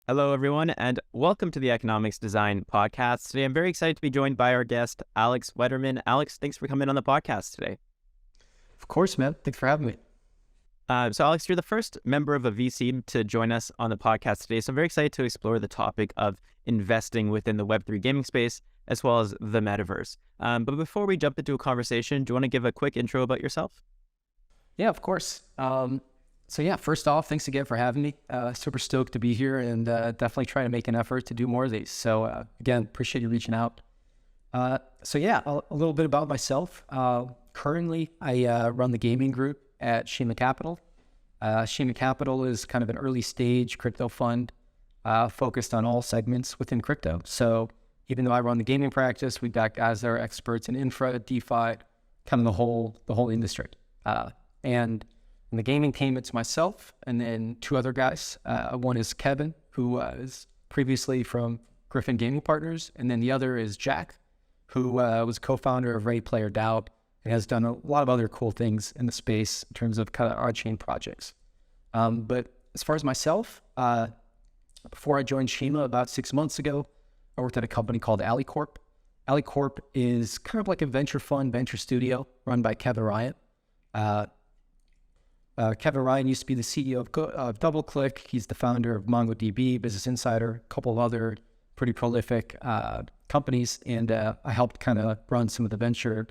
Hello, everyone, and welcome to the Economics Design Podcast. Today, I'm very excited to be joined by our guest, Alex Wettermann. Alex, thanks for coming on the podcast today. Of course, man. Thanks for having me. So, Alex, you're the first member of a VC to join us on the podcast today. So I'm very excited to explore the topic of investing within the Web3 gaming space, as well as the Metaverse. But before we jump into a conversation, do you want to give a quick intro about yourself? Yeah, of course. First off, thanks again for having me. Super stoked to be here and definitely try to make an effort to do more of these. So again, appreciate you reaching out. A little bit about myself. Currently, I run the gaming group at Shima Capital. Shima Capital is kind of an early stage crypto fund focused on all segments within crypto. So even though I run the gaming practice, we've got guys that are experts in infra, DeFi, kind of the whole industry. And in the gaming team, it's myself and then two other guys. One is Kevin, who is previously from Griffin Gaming Partners, and then the other is Jack, who was co-founder of Ready Player DAO and has done a lot of other cool things in the space in terms of kind of on-chain projects. But as far as myself, before I joined Shima about 6 months ago, I worked at a company called AliCorp. AliCorp is kind of like a venture fund, venture studio run by Kevin Ryan. Kevin Ryan used to be the CEO of DoubleClick. He's the founder of MongoDB, Business Insider, a couple of other pretty prolific companies. And I helped kind of run some of the venture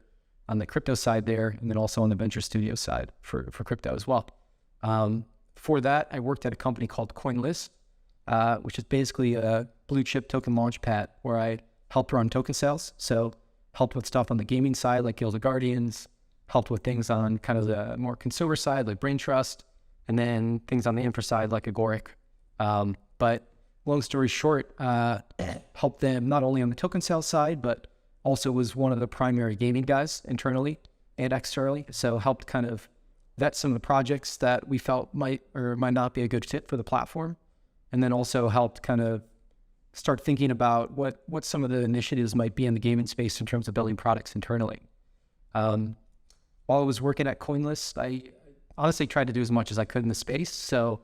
on the crypto side there, and then also on the venture studio side for crypto as well. Before that, I worked at a company called CoinList, which is basically a blue chip token launchpad where I helped run token sales. So helped with stuff on the gaming side like Guild of Guardians, helped with things on kind of the more consumer side like Brain Trust, and then things on the infra side like Agoric. But long story short, helped them not only on the token sales side, but also was one of the primary gaming guys internally and externally. So helped kind of vet some of the projects that we felt might or might not be a good fit for the platform. And then also helped kind of start thinking about what some of the initiatives might be in the gaming space in terms of building products internally. While I was working at CoinList, I honestly tried to do as much as I could in the space. So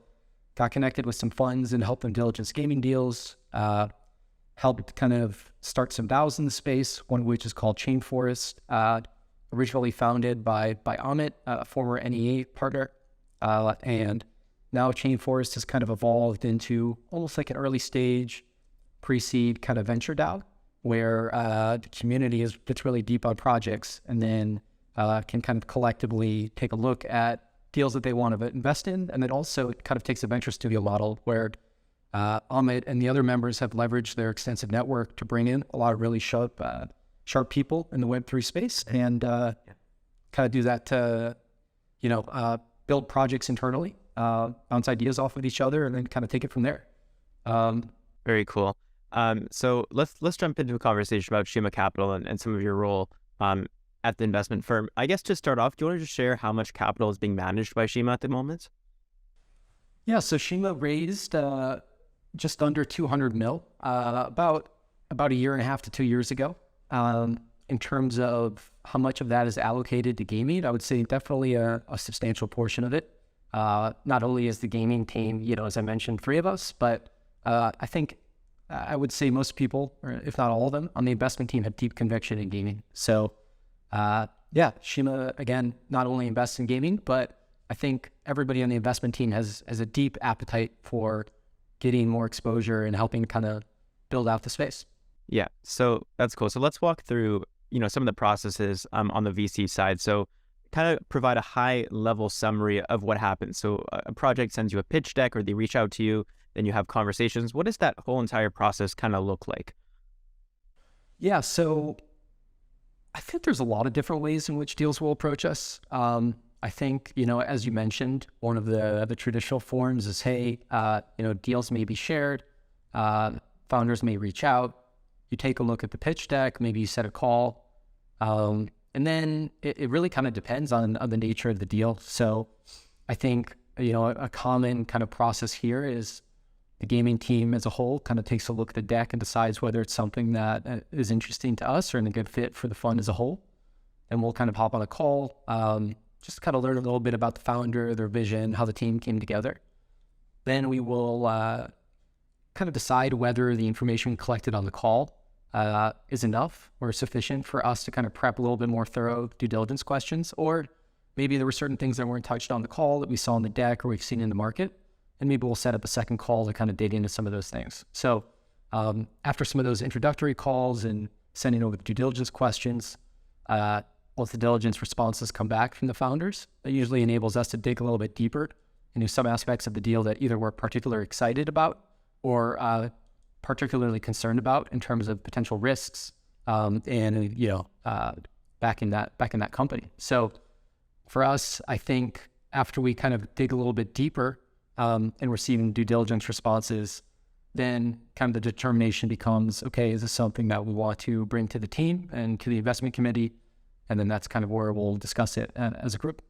got connected with some funds and helped them diligence gaming deals, helped kind of start some DAOs in the space, one of which is called Chain Forest, originally founded by Amit, a former NEA partner. And now Chain Forest has kind of evolved into almost like an early stage pre-seed kind of venture DAO, where the community gets really deep on projects and then can kind of collectively take a look at deals that they want to invest in. And then also it kind of takes a venture studio model where Amit and the other members have leveraged their extensive network to bring in a lot of really sharp people in the Web3 space and kind of do that to, build projects internally, bounce ideas off of each other, and then kind of take it from there. Very cool. So let's jump into a conversation about Shima Capital and some of your role at the investment firm. I guess to start off, do you want to just share how much capital is being managed by Shima at the moment? Yeah, so Shima raised just under 200 mil about a year and a half to 2 years ago. In terms of how much of that is allocated to gaming, I would say definitely a substantial portion of it. Not only is the gaming team, as I mentioned, 3 of us, but I think I would say most people, or if not all of them, on the investment team have deep conviction in gaming. So Shima, again, not only invests in gaming, but I think everybody on the investment team has a deep appetite for getting more exposure and helping kind of build out the space. Yeah, so that's cool. So let's walk through, some of the processes on the VC side. So kind of provide a high level summary of what happens. So a project sends you a pitch deck or they reach out to you, then you have conversations. What does that whole entire process kind of look like? Yeah, so I think there's a lot of different ways in which deals will approach us. I think, as you mentioned, one of the traditional forms is, hey, deals may be shared. Founders may reach out. You take a look at the pitch deck, maybe you set a call. And then it really kind of depends on the nature of the deal. So I think, a common kind of process here is the gaming team as a whole kind of takes a look at the deck and decides whether it's something that is interesting to us or in a good fit for the fund as a whole. And we'll kind of hop on a call, just kind of learn a little bit about the founder, their vision, how the team came together. Then we will kind of decide whether the information collected on the call is enough or sufficient for us to kind of prep a little bit more thorough due diligence questions, or maybe there were certain things that weren't touched on the call that we saw on the deck or we've seen in the market, and maybe we'll set up a second call to kind of dig into some of those things. So after some of those introductory calls and sending over the due diligence questions, once the diligence responses come back from the founders, that usually enables us to dig a little bit deeper into some aspects of the deal that either we're particularly excited about or particularly concerned about in terms of potential risks and backing that company. So for us, I think after we kind of dig a little bit deeper and receiving due diligence responses, then kind of the determination becomes, okay, is this something that we want to bring to the team and to the investment committee? And then that's kind of where we'll discuss it as a group.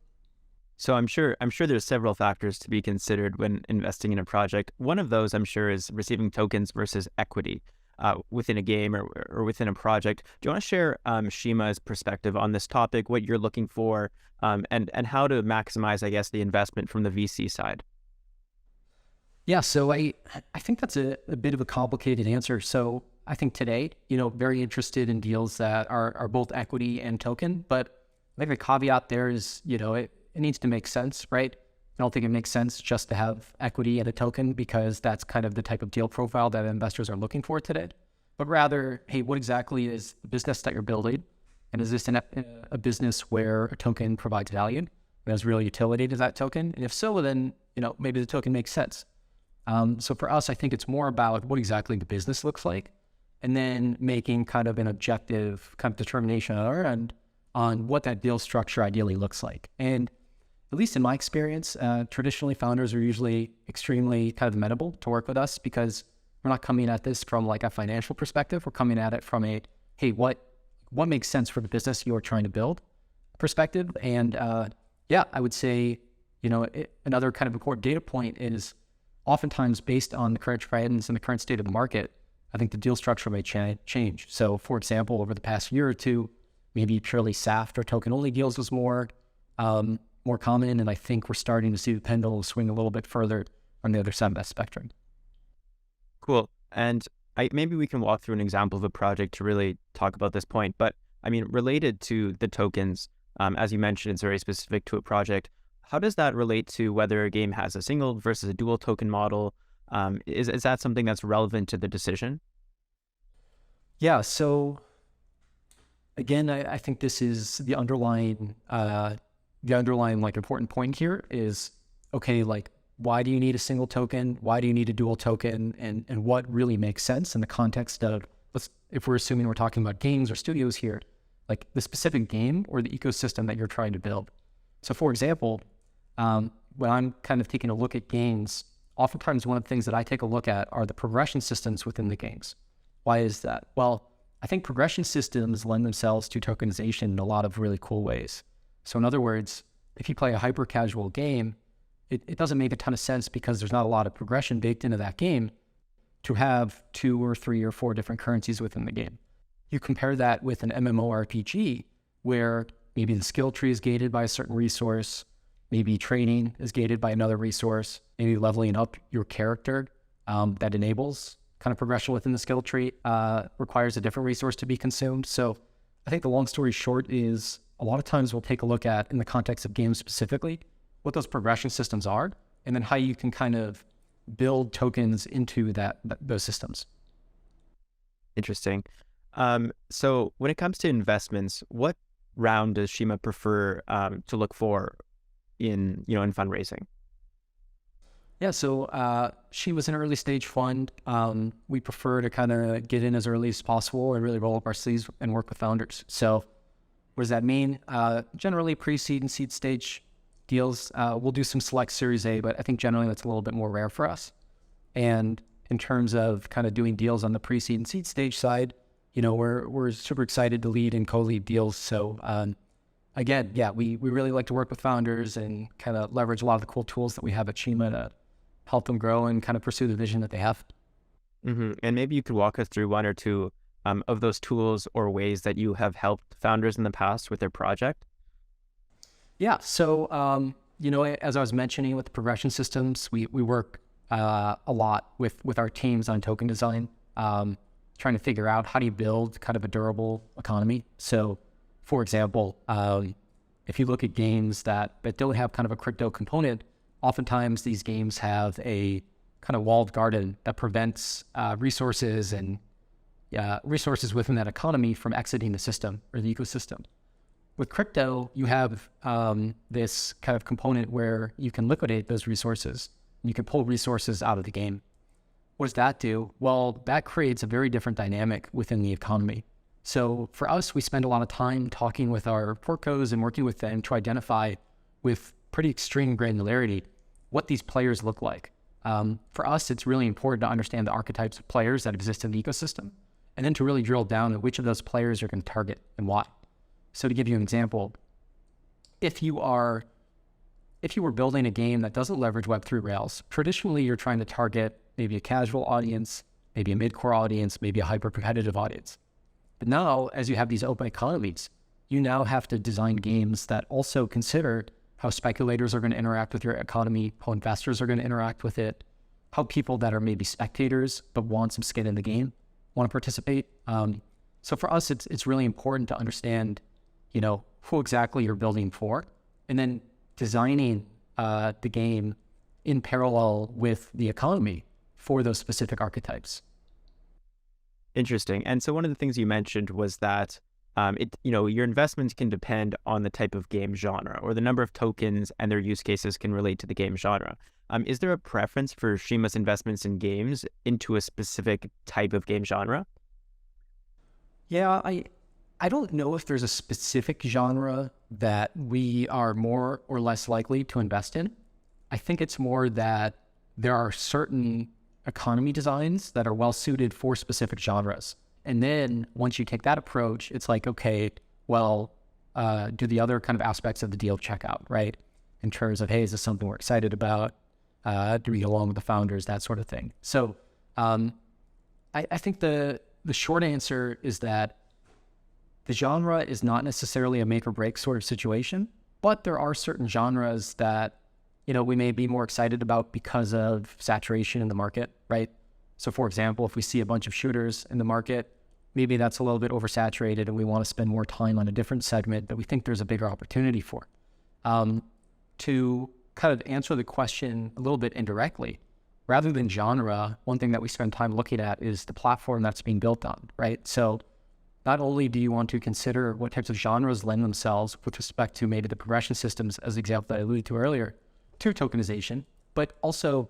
So I'm sure there's several factors to be considered when investing in a project. One of those, I'm sure, is receiving tokens versus equity within a game or within a project. Do you want to share Shima's perspective on this topic, what you're looking for, and how to maximize, I guess, the investment from the VC side? Yeah, so I think that's a bit of a complicated answer. So I think today, very interested in deals that are both equity and token, but I think the caveat there is, it needs to make sense, right? I don't think it makes sense just to have equity and a token because that's kind of the type of deal profile that investors are looking for today. But rather, hey, what exactly is the business that you're building? And is this a business where a token provides value and there's real utility to that token? And if so, then, maybe the token makes sense. So for us, I think it's more about what exactly the business looks like and then making kind of an objective kind of determination on our end on what that deal structure ideally looks like. And at least in my experience, traditionally founders are usually extremely kind of amenable to work with us because we're not coming at this from like a financial perspective. We're coming at it from a, hey, what makes sense for the business you're trying to build perspective. And I would say, another kind of important data point is oftentimes based on the current trends and the current state of the market, I think the deal structure may change. So for example, over the past year or two, maybe purely SAFT or token-only deals was more common, and I think we're starting to see the pendulum swing a little bit further on the other side of that spectrum. Cool. And maybe we can walk through an example of a project to really talk about this point. But I mean, related to the tokens, as you mentioned, it's very specific to a project. How does that relate to whether a game has a single versus a dual token model? Is that something that's relevant to the decision? Yeah. So again, I think this is the underlying like important point here is, okay, like why do you need a single token? Why do you need a dual token? And what really makes sense in the context of, if we're assuming we're talking about games or studios here, like the specific game or the ecosystem that you're trying to build. So for example, when I'm kind of taking a look at games, oftentimes one of the things that I take a look at are the progression systems within the games. Why is that? Well, I think progression systems lend themselves to tokenization in a lot of really cool ways. So in other words, if you play a hyper casual game, it doesn't make a ton of sense because there's not a lot of progression baked into that game to have 2 or 3 or 4 different currencies within the game. You compare that with an MMORPG where maybe the skill tree is gated by a certain resource, maybe training is gated by another resource, maybe leveling up your character that enables kind of progression within the skill tree requires a different resource to be consumed. So I think the long story short is a lot of times we'll take a look at, in the context of games specifically, what those progression systems are, and then how you can kind of build tokens into those systems. Interesting. So when it comes to investments, what round does Shima prefer to look for in fundraising? Yeah, so she was an early stage fund. We prefer to kind of get in as early as possible and really roll up our sleeves and work with founders. So what does that mean? Generally pre-seed and seed stage deals. We'll do some select Series A, but I think generally that's a little bit more rare for us. And in terms of kind of doing deals on the pre-seed and seed stage side, we're super excited to lead and co-lead deals. So again, yeah, we really like to work with founders and kind of leverage a lot of the cool tools that we have at Shima to help them grow and kind of pursue the vision that they have. Mm-hmm. And maybe you could walk us through one or two of those tools or ways that you have helped founders in the past with their project. Yeah. So, as I was mentioning with the progression systems, we work a lot with our teams on token design, trying to figure out how do you build kind of a durable economy. So, for example, if you look at games that don't have kind of a crypto component, oftentimes these games have a kind of walled garden that prevents resources and resources within that economy from exiting the system or the ecosystem. With crypto, you have this kind of component where you can liquidate those resources. You can pull resources out of the game. What does that do? Well, that creates a very different dynamic within the economy. So for us, we spend a lot of time talking with our portcos and working with them to identify with pretty extreme granularity what these players look like. For us, it's really important to understand the archetypes of players that exist in the ecosystem, and then to really drill down at which of those players you're going to target and why. So to give you an example, if you were building a game that doesn't leverage Web3 Rails, traditionally you're trying to target maybe a casual audience, maybe a mid-core audience, maybe a hyper-competitive audience. But now, as you have these open economies, you now have to design games that also consider how speculators are going to interact with your economy, how investors are going to interact with it, how people that are maybe spectators but want some skin in the game want to participate. So for us, it's really important to understand, who exactly you're building for, and then designing the game in parallel with the economy for those specific archetypes. Interesting. And so one of the things you mentioned was that your investments can depend on the type of game genre, or the number of tokens and their use cases can relate to the game genre. Is there a preference for Shima's investments in games into a specific type of game genre? Yeah, I don't know if there's a specific genre that we are more or less likely to invest in. I think it's more that there are certain economy designs that are well suited for specific genres. And then once you take that approach, it's like, okay, well, do the other kind of aspects of the deal check out, right? In terms of, hey, is this something we're excited about? Do we get along with the founders, that sort of thing. So I think the short answer is that the genre is not necessarily a make or break sort of situation, but there are certain genres that, we may be more excited about because of saturation in the market, right? So for example, if we see a bunch of shooters in the market, maybe that's a little bit oversaturated and we want to spend more time on a different segment that we think there's a bigger opportunity for. To kind of answer the question a little bit indirectly, rather than genre, one thing that we spend time looking at is the platform that's being built on, right? So not only do you want to consider what types of genres lend themselves with respect to maybe the progression systems, as the example that I alluded to earlier, to tokenization, but also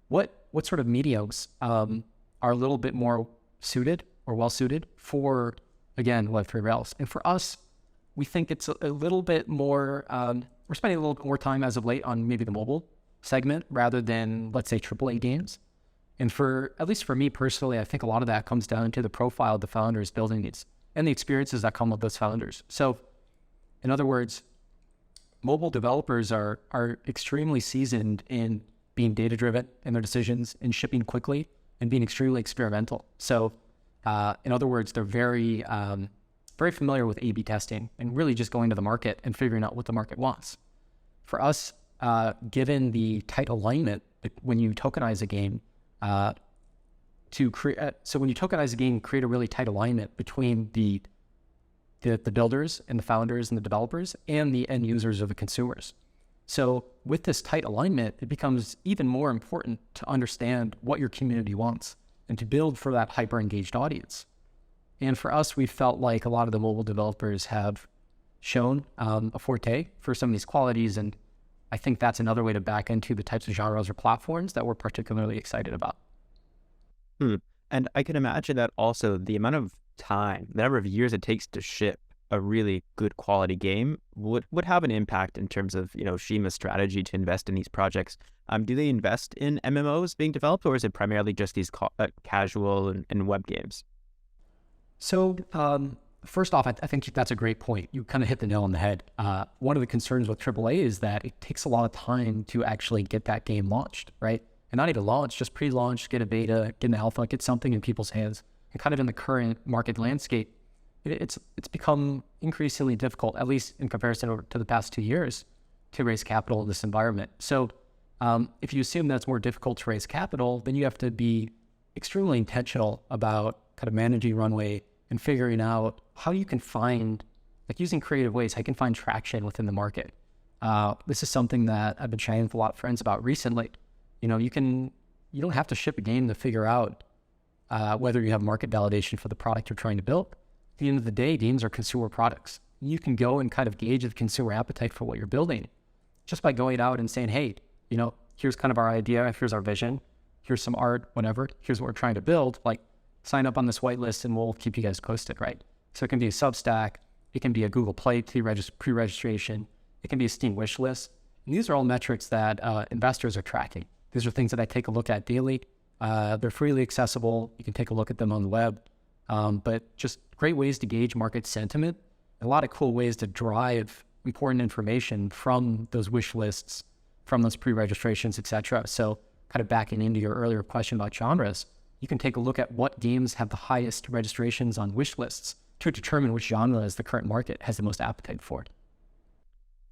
what sort of mediums are a little bit more suited or well suited for, again, Web3 Rails. And for us, we think it's a little bit more, we're spending a little bit more time as of late on maybe the mobile segment rather than, let's say, AAA games. And at least for me personally, I think a lot of that comes down to the profile of the founders building these and the experiences that come with those founders. So in other words, mobile developers are extremely seasoned in being data-driven in their decisions and shipping quickly and being extremely experimental. So in other words, they're very familiar with A/B testing and really just going to the market and figuring out what the market wants. For us, given the tight alignment when you tokenize a game, when you tokenize a game, create a really tight alignment between the builders and the founders and the developers and the end users or the consumers. So with this tight alignment, it becomes even more important to understand what your community wants and to build for that hyper-engaged audience. And for us, we felt like a lot of the mobile developers have shown a forte for some of these qualities, and I think that's another way to back into the types of genres or platforms that we're particularly excited about. And I can imagine that also the amount of time, the number of years it takes to ship a really good quality game would have an impact in terms of, Shima's strategy to invest in these projects. Do they invest in MMOs being developed, or is it primarily just these casual and web games? So first off, I think that's a great point. You kind of hit the nail on the head. One of the concerns with AAA is that it takes a lot of time to actually get that game launched, right? And not even launch, just pre-launch, get a beta, get an alpha, get something in people's hands. And kind of in the current market landscape, it's become increasingly difficult, at least in comparison to the past 2 years, to raise capital in this environment. So If you assume that's more difficult to raise capital, then you have to be extremely intentional about kind of managing runway and figuring out how you can find, like using creative ways, how you can find traction within the market. This is something that I've been chatting with a lot of friends about recently. You know, you don't have to ship a game to figure out whether you have market validation for the product you're trying to build. At the end of the day, games are consumer products. You can go and kind of gauge the consumer appetite for what you're building just by going out and saying, hey, you know, here's kind of our idea, here's our vision, here's some art, whatever, here's what we're trying to build, like sign up on this whitelist and we'll keep you guys posted, right? So it can be a Substack, it can be a Google Play pre-registration, it can be a Steam wish list. And these are all metrics that investors are tracking. These are things that I take a look at daily. They're freely accessible. You can take a look at them on the web, but just great ways to gauge market sentiment. A lot of cool ways to drive important information from those wish lists, from those pre-registrations, etc. So kind of backing into your earlier question about genres, you can take a look at what games have the highest registrations on wish lists to determine which genre is the current market has the most appetite for.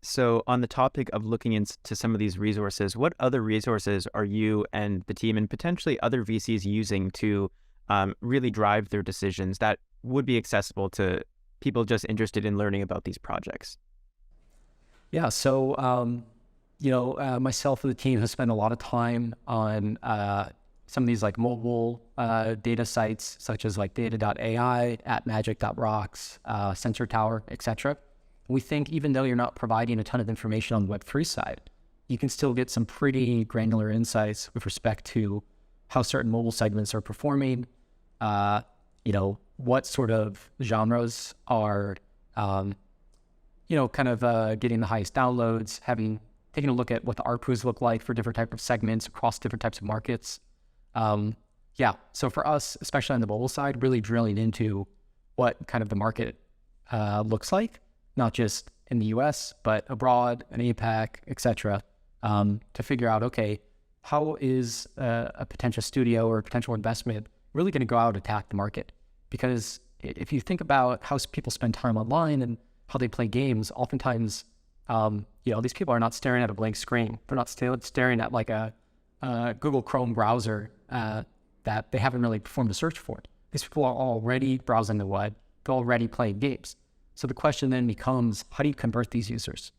So on the topic of looking into some of these resources, what other resources are you and the team and potentially other VCs using to really drive their decisions that would be accessible to people just interested in learning about these projects? Yeah, so myself and the team have spent a lot of time on some of these like mobile data sites, such as like data.ai, atmagic.rocks, Sensor Tower, etc. We think even though you're not providing a ton of information on the Web3 side, you can still get some pretty granular insights with respect to how certain mobile segments are performing, what sort of genres are, getting the highest downloads, taking a look at what the ARPUs look like for different types of segments across different types of markets. So for us, especially on the mobile side, really drilling into what kind of the market looks like, not just in the US, but abroad and APAC, etc., to figure out, okay, how is a potential studio or a potential investment really going to go out and attack the market? Because if you think about how people spend time online and how they play games, oftentimes, these people are not staring at a blank screen. They're not staring at like a Google Chrome browser that they haven't really performed a search for. These people are already browsing the web. They're already playing games. So the question then becomes, how do you convert these users?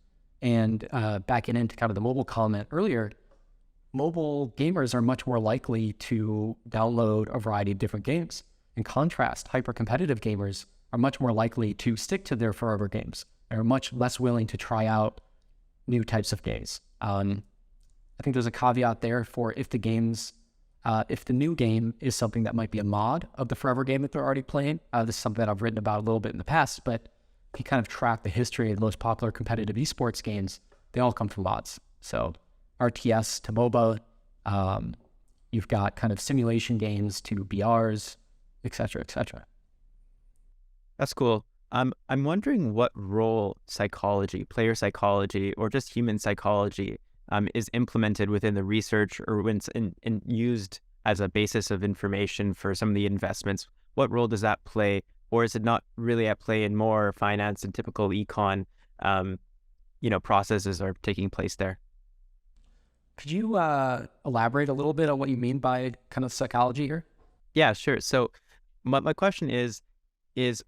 And backing into kind of the mobile comment earlier, mobile gamers are much more likely to download a variety of different games. In contrast, hyper-competitive gamers are much more likely to stick to their forever games. They're much less willing to try out new types of games. I think there's a caveat there for if the new game is something that might be a mod of the forever game that they're already playing. This is something that I've written about a little bit in the past, but if you kind of track the history of the most popular competitive esports games, they all come from mods. So RTS to MOBA, you've got kind of simulation games to BRs, et cetera, et cetera. That's cool. I'm wondering what role psychology, player psychology, or just human psychology is implemented within the research or when it's used as a basis of information for some of the investments. What role does that play? Or is it not really at play in more finance and typical econ, processes are taking place there? Could you elaborate a little bit on what you mean by kind of psychology here? Yeah, sure. So my question is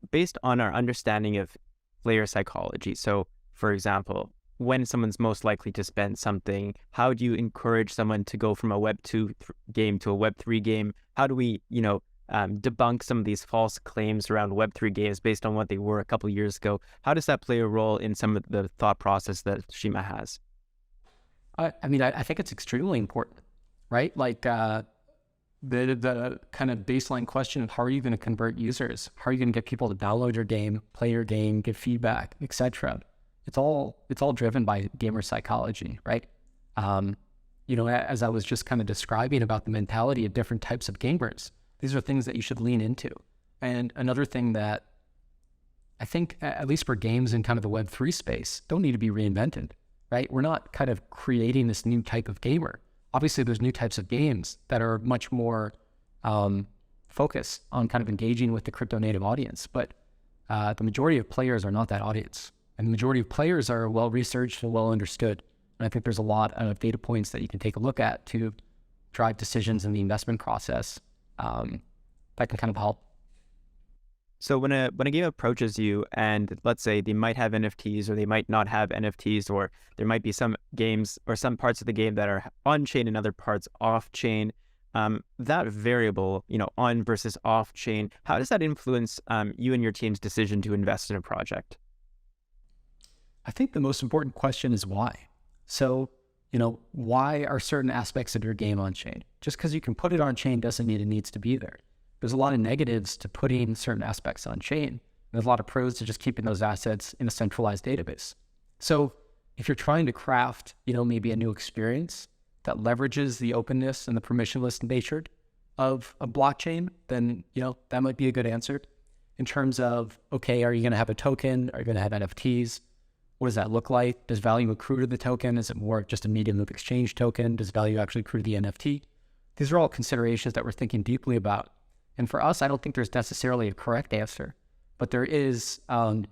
based on our understanding of player psychology. So for example, when someone's most likely to spend something, how do you encourage someone to go from a Web 2 game to a Web 3 game? How do we, debunk some of these false claims around Web 3 games based on what they were a couple of years ago? How does that play a role in some of the thought process that Shima has? I think it's extremely important, right? Like the kind of baseline question of how are you going to convert users? How are you going to get people to download your game, play your game, get feedback, etc.? It's all driven by gamer psychology, right? As I was just kind of describing about the mentality of different types of gamers, these are things that you should lean into. And another thing that I think, at least for games in kind of the Web3 space, don't need to be reinvented, right? We're not kind of creating this new type of gamer. Obviously, there's new types of games that are much more focused on kind of engaging with the crypto native audience, but the majority of players are not that audience. And the majority of players are well-researched and well-understood. And I think there's a lot of data points that you can take a look at to drive decisions in the investment process that can kind of help. So when a game approaches you and let's say they might have NFTs or they might not have NFTs, or there might be some games or some parts of the game that are on chain and other parts off chain, that variable, on versus off chain, how does that influence you and your team's decision to invest in a project? I think the most important question is why. So, why are certain aspects of your game on chain? Just because you can put it on chain doesn't mean it needs to be there. There's a lot of negatives to putting certain aspects on chain. There's a lot of pros to just keeping those assets in a centralized database. So if you're trying to craft, maybe a new experience that leverages the openness and the permissionless nature of a blockchain, then, that might be a good answer in terms of, okay, are you going to have a token? Are you going to have NFTs? What does that look like? Does value accrue to the token? Is it more just a medium of exchange token? Does value actually accrue to the NFT? These are all considerations that we're thinking deeply about. And for us, I don't think there's necessarily a correct answer, but there is, a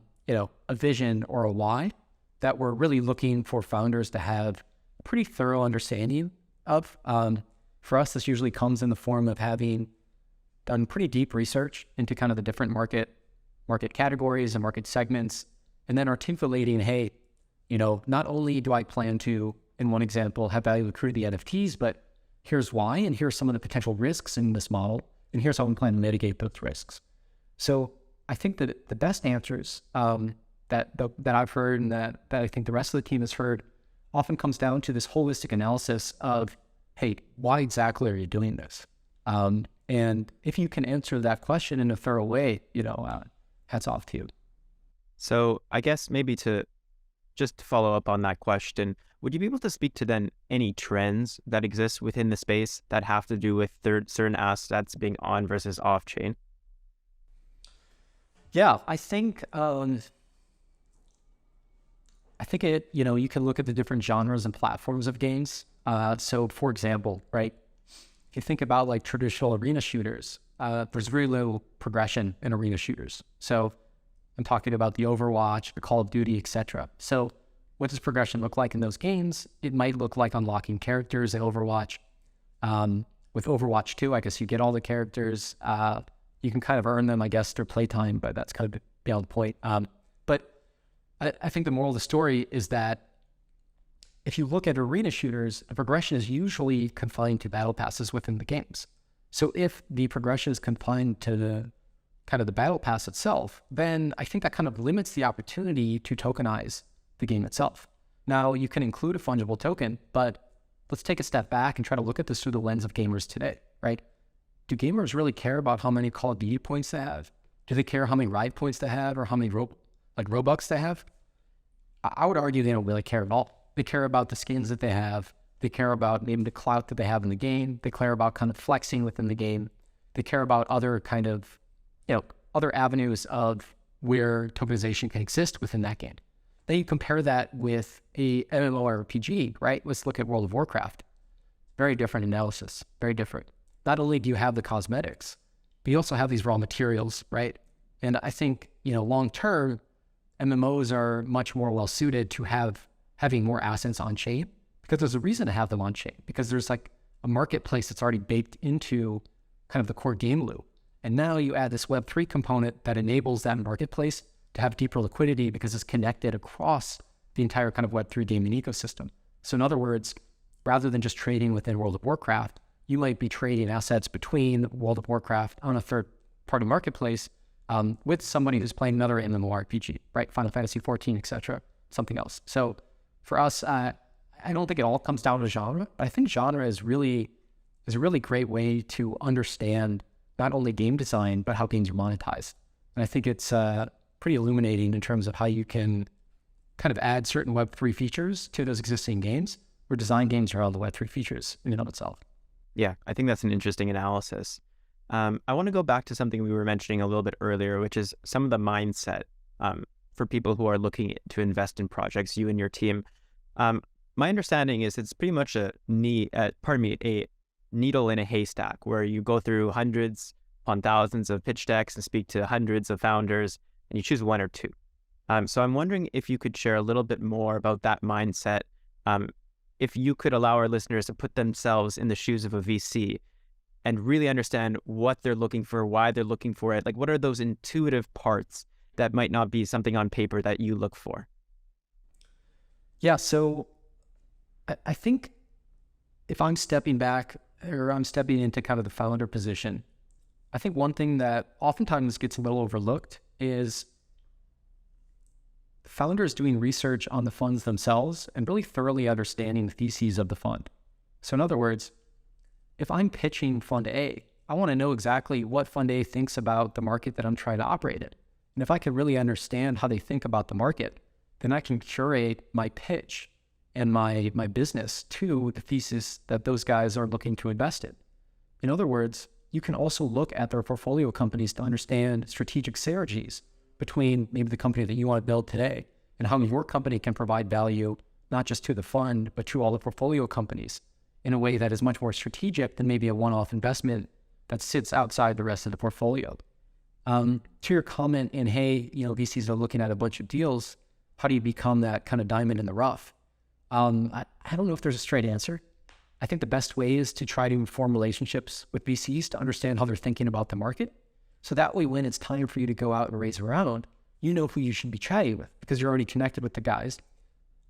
vision or a why that we're really looking for founders to have a pretty thorough understanding of. For us, this usually comes in the form of having done pretty deep research into kind of the different market categories and market segments, and then articulating, hey, not only do I plan to, in one example, have value accrue to the NFTs, but here's why, and here's some of the potential risks in this model, and here's how we plan to mitigate those risks. So I think that the best answers that I've heard and that I think the rest of the team has heard often comes down to this holistic analysis of, hey, why exactly are you doing this? And if you can answer that question in a thorough way, hats off to you. So I guess maybe to just follow up on that question, would you be able to speak to then any trends that exist within the space that have to do with certain assets being on versus off chain? Yeah, I think it, you can look at the different genres and platforms of games. So for example, right, if you think about like traditional arena shooters, there's very little progression in arena shooters. So I'm talking about the Overwatch, the Call of Duty, etc. So what does progression look like in those games? It might look like unlocking characters in Overwatch. With Overwatch 2, I guess you get all the characters. You can kind of earn them, I guess, through playtime, but that's kind of beyond the point. But I think the moral of the story is that if you look at arena shooters, the progression is usually confined to battle passes within the games. So if the progression is confined to the battle pass itself, then I think that kind of limits the opportunity to tokenize the game itself. Now, you can include a fungible token, but let's take a step back and try to look at this through the lens of gamers today, right? Do gamers really care about how many Call of Duty points they have? Do they care how many Riot points they have or how many Robux they have? I would argue they don't really care at all. They care about the skins that they have. They care about maybe the clout that they have in the game. They care about kind of flexing within the game. They care about other kind of, other avenues of where tokenization can exist within that game. Then you compare that with a MMORPG, right? Let's look at World of Warcraft. Very different analysis, very different. Not only do you have the cosmetics, but you also have these raw materials, right? And I think, long term, MMOs are much more well suited to having more assets on chain, because there's a reason to have them on chain, because there's like a marketplace that's already baked into kind of the core game loop. And now you add this Web3 component that enables that marketplace to have deeper liquidity because it's connected across the entire kind of Web3 gaming ecosystem. So in other words, rather than just trading within World of Warcraft, you might be trading assets between World of Warcraft on a third-party marketplace with somebody who's playing another MMORPG, right? Final Fantasy 14, etc., something else. So for us, I don't think it all comes down to genre, but I think genre is a really great way to understand not only game design, but how games are monetized. And I think it's pretty illuminating in terms of how you can kind of add certain Web3 features to those existing games, where design games are all the Web3 features in and of itself. Yeah, I think that's an interesting analysis. I want to go back to something we were mentioning a little bit earlier, which is some of the mindset for people who are looking to invest in projects, you and your team. My understanding is it's pretty much a needle in a haystack, where you go through hundreds upon thousands of pitch decks and speak to hundreds of founders, and you choose one or two. So I'm wondering if you could share a little bit more about that mindset Um, if you could allow our listeners to put themselves in the shoes of a VC and really understand what they're looking for, why they're looking for it, like what are those intuitive parts that might not be something on paper that you look for? Yeah, so I think if I'm stepping back or I'm stepping into kind of the founder position, I think one thing that oftentimes gets a little overlooked is founders doing research on the funds themselves and really thoroughly understanding the theses of the fund. So in other words, if I'm pitching Fund A, I want to know exactly what Fund A thinks about the market that I'm trying to operate in. And if I can really understand how they think about the market, then I can curate my pitch and my business to the thesis that those guys are looking to invest in. In other words, you can also look at their portfolio companies to understand strategic synergies between maybe the company that you want to build today and how your company can provide value, not just to the fund, but to all the portfolio companies in a way that is much more strategic than maybe a one-off investment that sits outside the rest of the portfolio. To your comment in, hey, VCs are looking at a bunch of deals. How do you become that kind of diamond in the rough? I don't know if there's a straight answer. I think the best way is to try to form relationships with VCs to understand how they're thinking about the market. So that way, when it's time for you to go out and raise a round, you know who you should be chatting with because you're already connected with the guys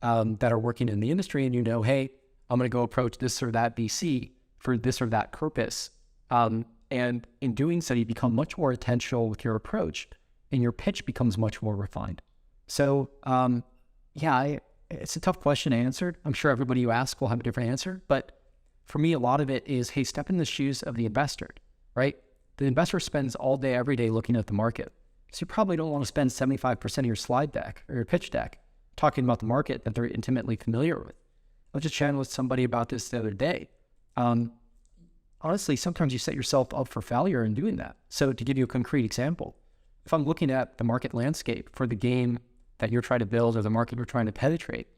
that are working in the industry, and hey, I'm going to go approach this or that VC for this or that purpose. And in doing so, you become much more intentional with your approach, and your pitch becomes much more refined. So, it's a tough question to answer. I'm sure everybody you ask will have a different answer, but for me, a lot of it is, hey, step in the shoes of the investor, right? The investor spends all day, every day looking at the market. So you probably don't want to spend 75% of your slide deck or your pitch deck talking about the market that they're intimately familiar with. I was just chatting with somebody about this the other day. Honestly, sometimes you set yourself up for failure in doing that. So to give you a concrete example, if I'm looking at the market landscape for the game that you're trying to build or the market you're trying to penetrate,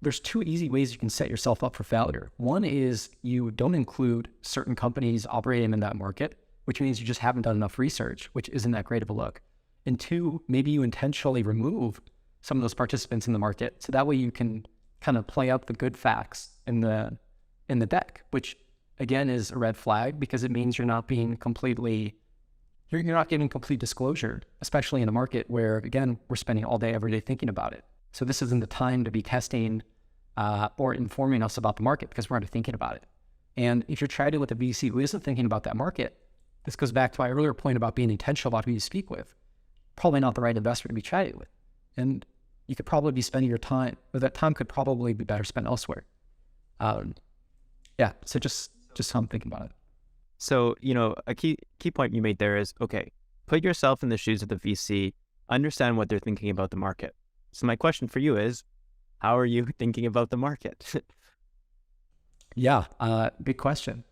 there's two easy ways you can set yourself up for failure. One is you don't include certain companies operating in that market, which means you just haven't done enough research, which isn't that great of a look. And two, maybe you intentionally remove some of those participants in the market. So that way you can kind of play up the good facts in the deck, which again is a red flag because it means you're not giving complete disclosure, especially in a market where, again, we're spending all day, every day thinking about it. So this isn't the time to be testing or informing us about the market because we're already thinking about it. And if you're chatting with a VC who isn't thinking about that market, this goes back to my earlier point about being intentional about who you speak with. Probably not the right investor to be chatting with. And you could probably be spending your time, or that time could probably be better spent elsewhere. So just how I'm thinking about it. So, a key point you made there is, okay, put yourself in the shoes of the VC, understand what they're thinking about the market. So my question for you is, how are you thinking about the market? Big question.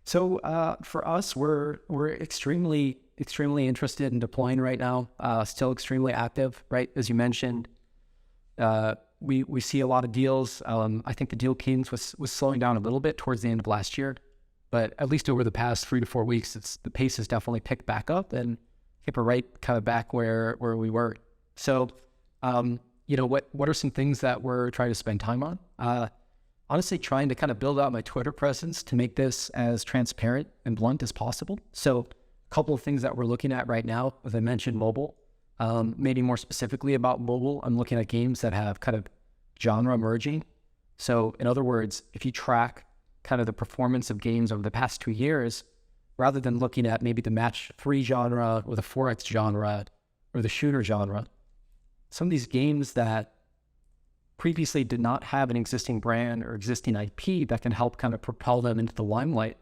So for us, we're extremely interested in deploying right now, still extremely active, right? As you mentioned, we see a lot of deals. I think the deal cadence was slowing down a little bit towards the end of last year, but at least over the past 3 to 4 weeks, the pace has definitely picked back up, and I think we're right kind of back where we were. So, what are some things that we're trying to spend time on? Honestly, trying to kind of build out my Twitter presence to make this as transparent and blunt as possible. So a couple of things that we're looking at right now, as I mentioned, mobile. Maybe more specifically about mobile, I'm looking at games that have kind of genre merging. So in other words, if you track kind of the performance of games over the past 2 years, rather than looking at maybe the match 3 genre or the 4X genre or the shooter genre, some of these games that previously did not have an existing brand or existing IP that can help kind of propel them into the limelight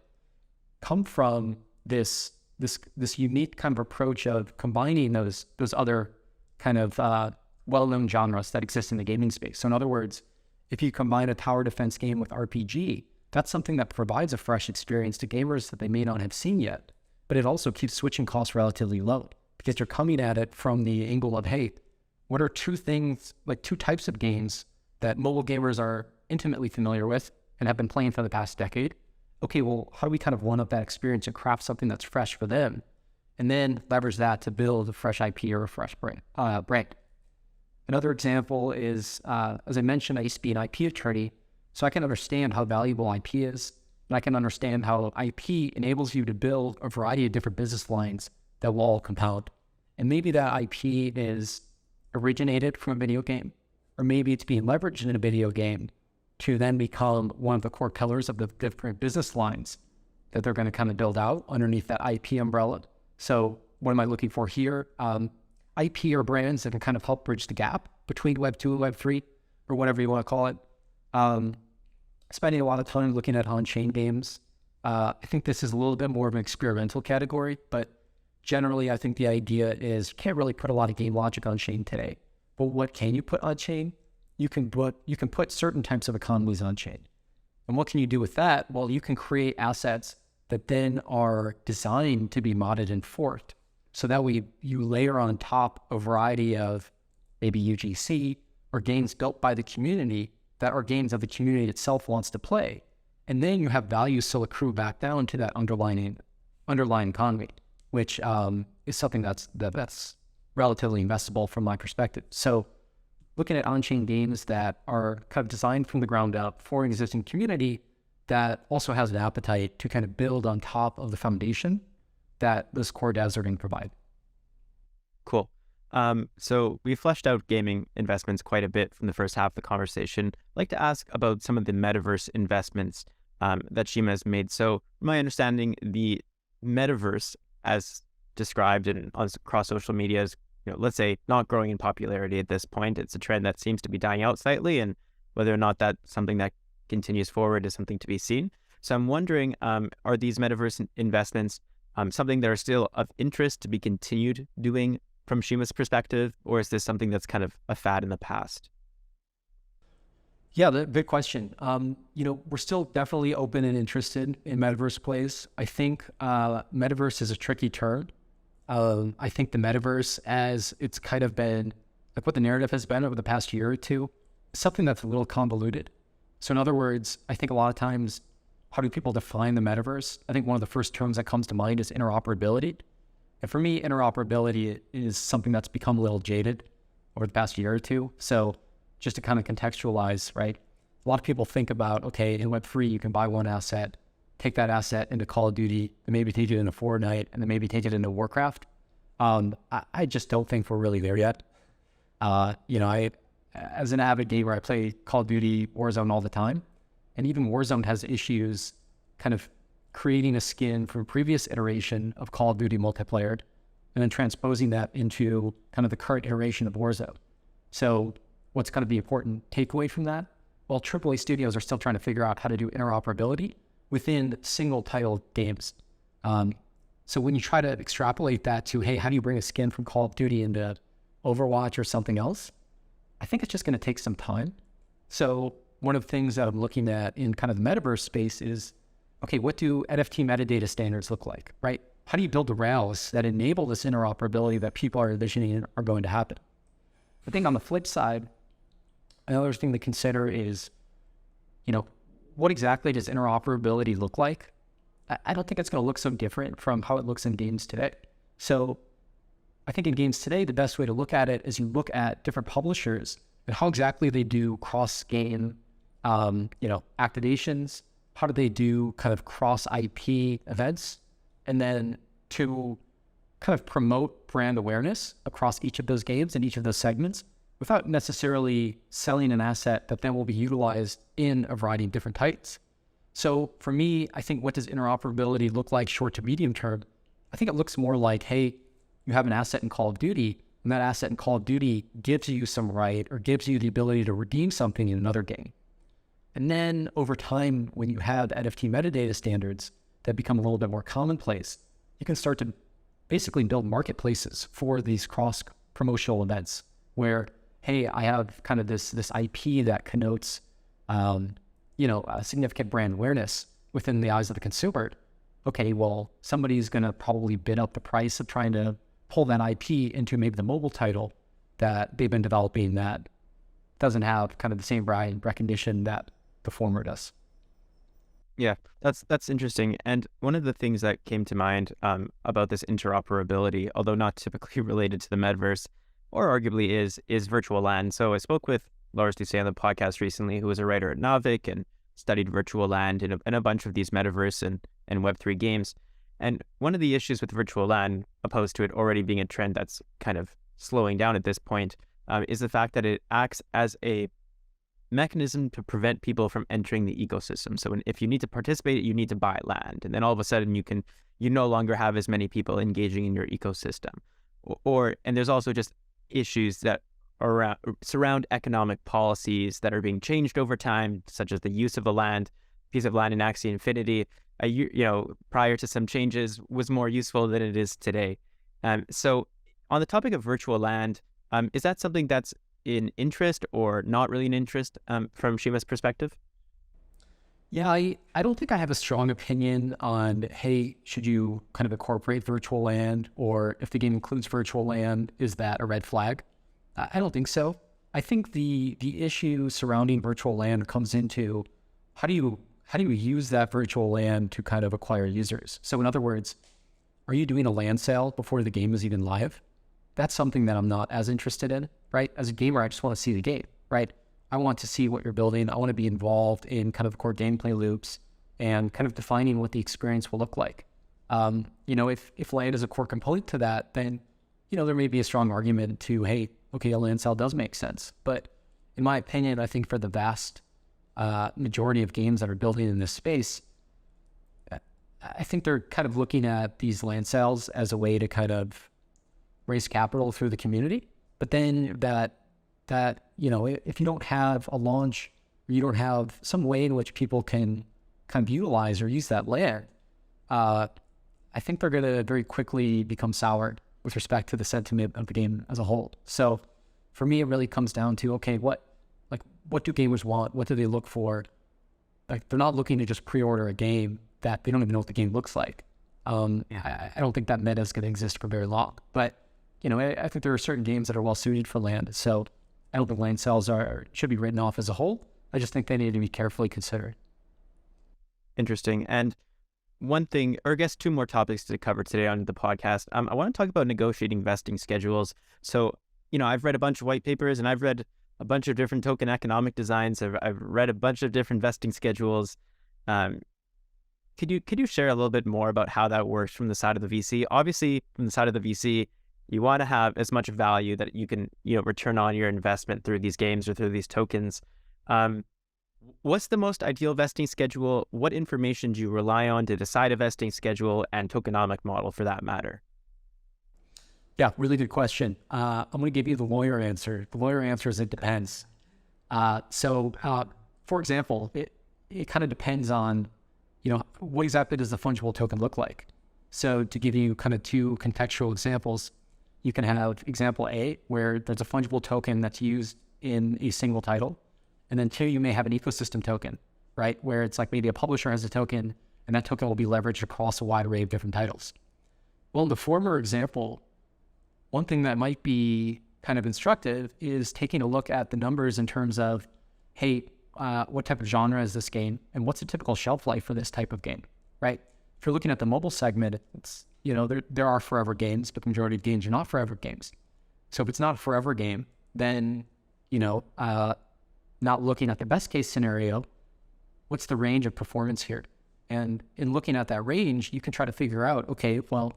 come from this unique kind of approach of combining those other kind of well-known genres that exist in the gaming space. So in other words, if you combine a tower defense game with RPG, that's something that provides a fresh experience to gamers that they may not have seen yet, but it also keeps switching costs relatively low because you're coming at it from the angle of, hey, what are two types of games that mobile gamers are intimately familiar with and have been playing for the past decade? Okay, well, how do we kind of one up that experience and craft something that's fresh for them, and then leverage that to build a fresh IP or a fresh brand? Another example is, as I mentioned, I used to be an IP attorney, so I can understand how valuable IP is, and I can understand how IP enables you to build a variety of different business lines that will all compound. And maybe that IP is originated from a video game, or maybe it's being leveraged in a video game to then become one of the core pillars of the different business lines that they're going to kind of build out underneath that IP umbrella. So what am I looking for here? IP or brands that can kind of help bridge the gap between Web 2 and Web 3, or whatever you want to call it. Spending a lot of time looking at on-chain games. I think this is a little bit more of an experimental category, but generally I think the idea is you can't really put a lot of game logic on-chain today. But what can you put on-chain? You can put certain types of economies on-chain. And what can you do with that? Well, you can create assets that then are designed to be modded and forked. So that way you layer on top a variety of maybe UGC or games built by the community that are games that the community itself wants to play. And then you have value still accrue back down to that underlying economy, which is something that's relatively investable from my perspective. So looking at on-chain games that are kind of designed from the ground up for an existing community that also has an appetite to kind of build on top of the foundation that those core devs are going to provide. Cool. So we fleshed out gaming investments quite a bit from the first half of the conversation. I'd like to ask about some of the metaverse investments that Shima has made. So from my understanding, the metaverse, as described across social media, is, let's say, not growing in popularity at this point. It's a trend that seems to be dying out slightly, and whether or not that's something that continues forward is something to be seen. So I'm wondering, are these metaverse investments something that are still of interest to be continued doing from Shima's perspective, or is this something that's kind of a fad in the past? Yeah, good question. We're still definitely open and interested in metaverse plays. I think metaverse is a tricky term. I think the metaverse, as it's kind of been, like what the narrative has been over the past year or two, is something that's a little convoluted. So in other words, I think a lot of times, how do people define the metaverse? I think one of the first terms that comes to mind is interoperability. And for me, interoperability is something that's become a little jaded over the past year or two. So just to kind of contextualize, right? A lot of people think about, okay, in Web3, you can buy one asset, take that asset into Call of Duty, and maybe take it into Fortnite, and then maybe take it into Warcraft. I just don't think we're really there yet. As an avid gamer, I play Call of Duty Warzone all the time. And even Warzone has issues kind of creating a skin from a previous iteration of Call of Duty multiplayer and then transposing that into kind of the current iteration of Warzone. So what's going to be important takeaway from that? Well, AAA studios are still trying to figure out how to do interoperability within single title games. So when you try to extrapolate that to, hey, how do you bring a skin from Call of Duty into Overwatch or something else? I think it's just going to take some time. So one of the things that I'm looking at in kind of the metaverse space is, okay, what do NFT metadata standards look like, right? How do you build the rails that enable this interoperability that people are envisioning are going to happen? I think on the flip side, another thing to consider is, what exactly does interoperability look like? I don't think it's going to look so different from how it looks in games today. So I think in games today, the best way to look at it is you look at different publishers and how exactly they do cross-game, activations. How do they do kind of cross-IP events? And then to kind of promote brand awareness across each of those games and each of those segments without necessarily selling an asset that then will be utilized in a variety of different types. So for me, I think what does interoperability look like short to medium term? I think it looks more like, hey, you have an asset in Call of Duty, and that asset in Call of Duty gives you some right or gives you the ability to redeem something in another game. And then over time, when you have NFT metadata standards that become a little bit more commonplace, you can start to basically build marketplaces for these cross-promotional events where, hey, I have kind of this IP that connotes, a significant brand awareness within the eyes of the consumer. Okay, well, somebody's going to probably bid up the price of trying to pull that IP into maybe the mobile title that they've been developing that doesn't have kind of the same brand recognition that the former does. Yeah, that's interesting. And one of the things that came to mind about this interoperability, although not typically related to the metaverse, or arguably is virtual land. So I spoke with Lars Doucet on the podcast recently, who was a writer at Navic and studied virtual land in a bunch of these metaverse and Web3 games. And one of the issues with virtual land, opposed to it already being a trend that's kind of slowing down at this point, is the fact that it acts as a mechanism to prevent people from entering the ecosystem. So if you need to participate, you need to buy land, and then all of a sudden you no longer have as many people engaging in your ecosystem. And there's also just issues that surround economic policies that are being changed over time, such as the use of a piece of land in Axie Infinity, prior to some changes was more useful than it is today. So on the topic of virtual land, is that something that's in interest or not really an interest from Shima's perspective? Yeah, I don't think I have a strong opinion on, hey, should you kind of incorporate virtual land, or if the game includes virtual land, is that a red flag? I don't think so. I think the issue surrounding virtual land comes into how do you use that virtual land to kind of acquire users? So in other words, are you doing a land sale before the game is even live? That's something that I'm not as interested in, right? As a gamer, I just want to see the game, right? I want to see what you're building. I want to be involved in kind of the core gameplay loops and kind of defining what the experience will look like. If land is a core component to that, then, there may be a strong argument to, hey, okay, a land sale does make sense. But in my opinion, I think for the vast majority of games that are building in this space, I think they're kind of looking at these land sales as a way to kind of raise capital through the community. But then if you don't have a launch, or you don't have some way in which people can kind of utilize or use that land, I think they're going to very quickly become soured with respect to the sentiment of the game as a whole. So for me, it really comes down to, okay, what do gamers want? What do they look for? Like, they're not looking to just pre-order a game that they don't even know what the game looks like. I don't think that meta is going to exist for very long. But, I think there are certain games that are well suited for land. So I don't think land sales should be written off as a whole. I just think they need to be carefully considered. Interesting. And one thing, or I guess two more topics to cover today on the podcast. I want to talk about negotiating vesting schedules. So, I've read a bunch of white papers and I've read a bunch of different token economic designs. I've read a bunch of different vesting schedules. Could you share a little bit more about how that works from the side of the VC? Obviously, from the side of the VC, you want to have as much value that you can, return on your investment through these games or through these tokens. What's the most ideal vesting schedule? What information do you rely on to decide a vesting schedule and tokenomic model for that matter? Yeah, really good question. I'm going to give you the lawyer answer. The lawyer answer is it depends. For example, it kind of depends on, what exactly does the fungible token look like? So to give you kind of two contextual examples, you can have example A, where there's a fungible token that's used in a single title. And then two, you may have an ecosystem token, right? Where it's like maybe a publisher has a token and that token will be leveraged across a wide array of different titles. Well, in the former example, one thing that might be kind of instructive is taking a look at the numbers in terms of, hey, what type of genre is this game? And what's the typical shelf life for this type of game, right? If you're looking at the mobile segment, it's, there are forever games, but the majority of games are not forever games. So if it's not a forever game, then, not looking at the best case scenario, what's the range of performance here? And in looking at that range, you can try to figure out, okay, well,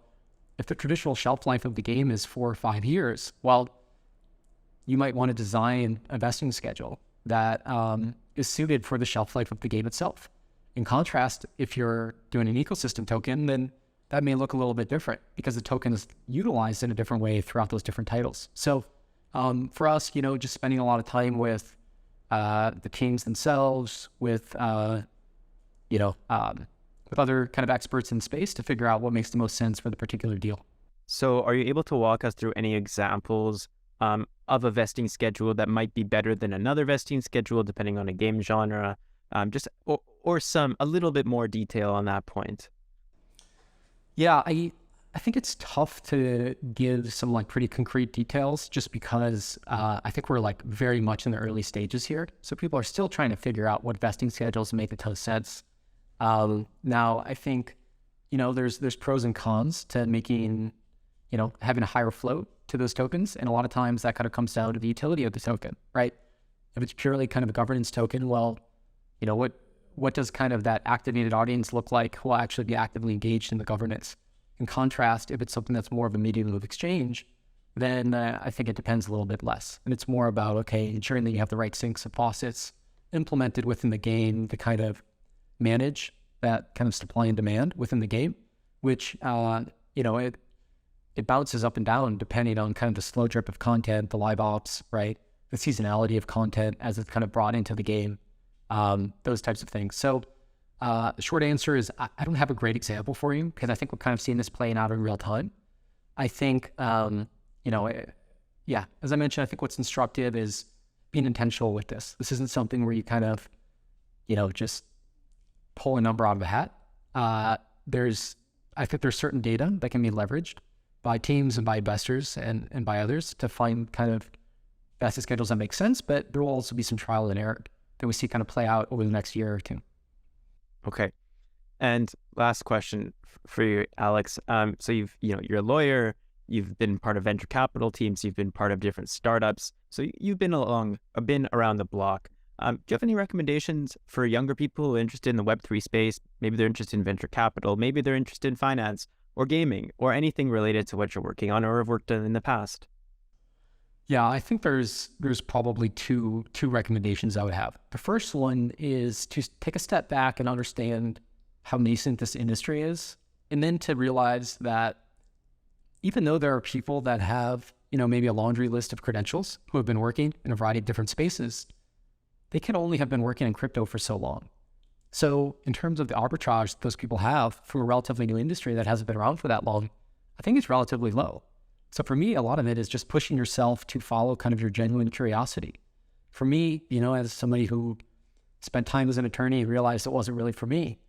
if the traditional shelf life of the game is 4 or 5 years, well, you might want to design a vesting schedule that is suited for the shelf life of the game itself. In contrast, if you're doing an ecosystem token, then that may look a little bit different because the token is utilized in a different way throughout those different titles. So for us, just spending a lot of time with the teams themselves, with other kind of experts in space to figure out what makes the most sense for the particular deal. So are you able to walk us through any examples of a vesting schedule that might be better than another vesting schedule depending on a game genre? Or a little bit more detail on that point. Yeah, I think it's tough to give some pretty concrete details just because I think we're very much in the early stages here. So people are still trying to figure out what vesting schedules make a ton of sense. Now, I think, there's pros and cons to making, having a higher float to those tokens. And a lot of times that kind of comes down to the utility of the token, right? If it's purely kind of a governance token, well, what does kind of that activated audience look like who will actually be actively engaged in the governance? In contrast, if it's something that's more of a medium of exchange, then I think it depends a little bit less. And it's more about, okay, ensuring that you have the right sinks and faucets implemented within the game to kind of manage that kind of supply and demand within the game, which, it bounces up and down depending on kind of the slow drip of content, the live ops, right? The seasonality of content as it's kind of brought into the game, those types of things. So the short answer is I don't have a great example for you because I think we're kind of seeing this playing out in real time. I think, as I mentioned, I think what's instructive is being intentional with this. This isn't something where you kind of, just pull a number out of a hat. I think there's certain data that can be leveraged by teams and by investors and by others to find kind of vested schedules that make sense, but there will also be some trial and error that we see kind of play out over the next year or two. Okay. And last question for you, Alex. So you're a lawyer, you've been part of venture capital teams, you've been part of different startups. So you've been around the block. Do you have any recommendations for younger people who are interested in the Web3 space? Maybe they're interested in venture capital, maybe they're interested in finance or gaming or anything related to what you're working on or have worked on in the past. Yeah, I think there's probably two recommendations I would have. The first one is to take a step back and understand how nascent this industry is, and then to realize that even though there are people that have, maybe a laundry list of credentials who have been working in a variety of different spaces, they can only have been working in crypto for so long. So in terms of the arbitrage those people have from a relatively new industry that hasn't been around for that long, I think it's relatively low. So for me, a lot of it is just pushing yourself to follow kind of your genuine curiosity. For me, as somebody who spent time as an attorney, realized it wasn't really for me.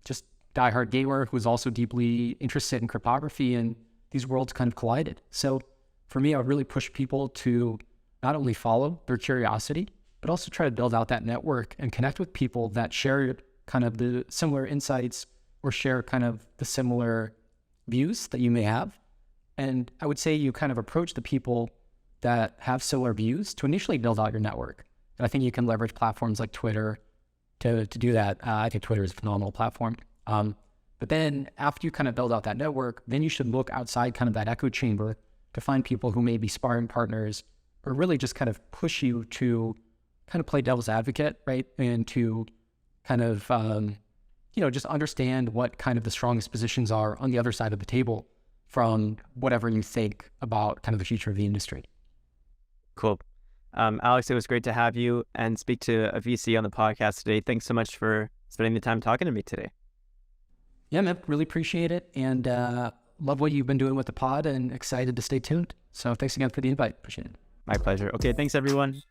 Just diehard gamer who was also deeply interested in cryptography, and these worlds kind of collided. So for me, I would really push people to not only follow their curiosity, but also try to build out that network and connect with people that share kind of the similar insights or share kind of the similar views that you may have. And I would say you kind of approach the people that have similar views to initially build out your network. And I think you can leverage platforms like Twitter to do that. I think Twitter is a phenomenal platform. But then after you kind of build out that network, then you should look outside kind of that echo chamber to find people who may be sparring partners or really just kind of push you to kind of play devil's advocate, right? And to kind of, just understand what kind of the strongest positions are on the other side of the table from whatever you think about kind of the future of the industry. Cool. Alex, it was great to have you and speak to a VC on the podcast today. Thanks so much for spending the time talking to me today. Yeah, man, really appreciate it. And love what you've been doing with the pod and excited to stay tuned. So thanks again for the invite. Appreciate it. My pleasure. Okay, thanks everyone.